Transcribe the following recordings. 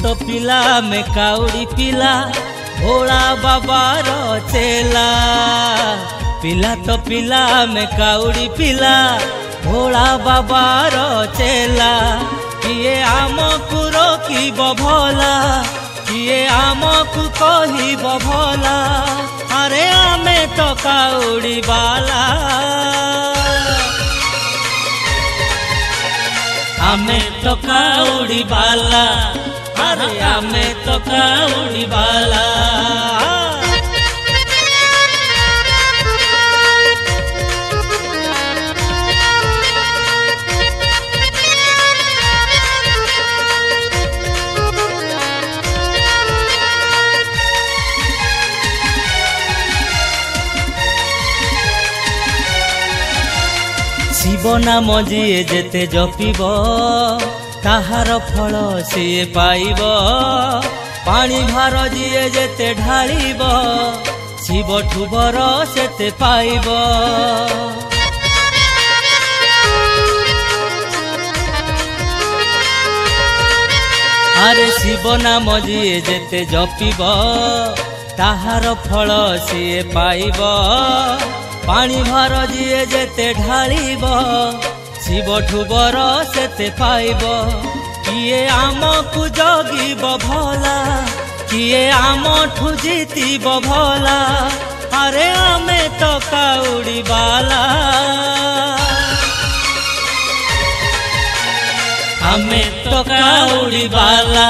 तो पिला में काउड़ी पिला भोला बाबा रो चेला। पिला तो पिला में काउड़ी पिला भोला बाबा रो चेला। किए आमकु रोकिब भला किए आमकु कहिब भला अरे आमे तो काउड़ी बाला। आमे तो काउड़ी बाला अरे आमे तो काउड़ी बाला। शिव नाम जिए जेते जपिब ताहार फल सिए पाइब। पानी भार जिए जेते ढालिब शिव ठुबर सेते पाइब। अरे शिव नाम जिए जेते जपिब ताहार फल सिए पाइब। पानी भार जिए जेते ढालिब शिव ठुबर सेते पाइब। किए आमकु जगिब भला किए आमठु जीतिब भला अरे आमे तो काउड़ी बाला। आमे तो काउड़ी बाला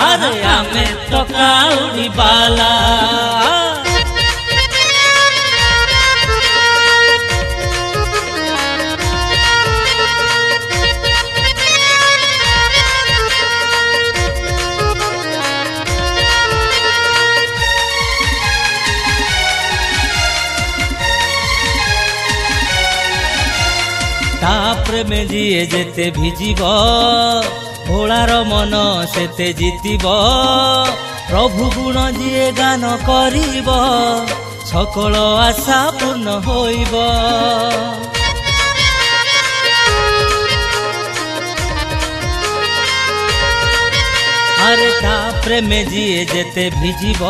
अरे आमे तो काउड़ी बाला। प्रेम जिए जेते भिजिब भोलार मन सेते जीतिब। प्रभु गुण जिए गान करिब सकल आशा पूर्ण होइब। अरे ता प्रेम जिए जेते भिजिब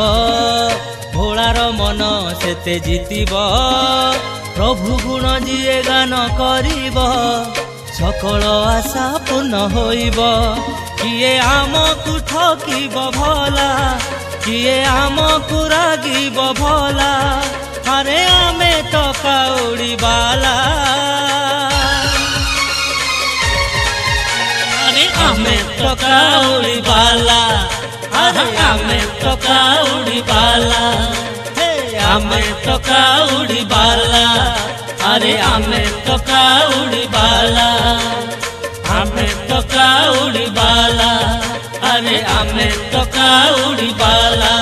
भोलार मन सेते जीतिब। प्रभु गुण जिए गान करिब सकल आशा पूर्ण होइब। किए आमकु ठकिब भला किए आमकु रागिब भला अरे आमे तो काउड़ी बाला। अरे आमे तो काउड़ी बाला अरे आमे तो काउड़ी बाला। आमे तो काउड़ी बाला अरे आमे तो काउड़ी बाला। आमे तो काउड़ी बाला अरे आमे तो काउड़ी बाला।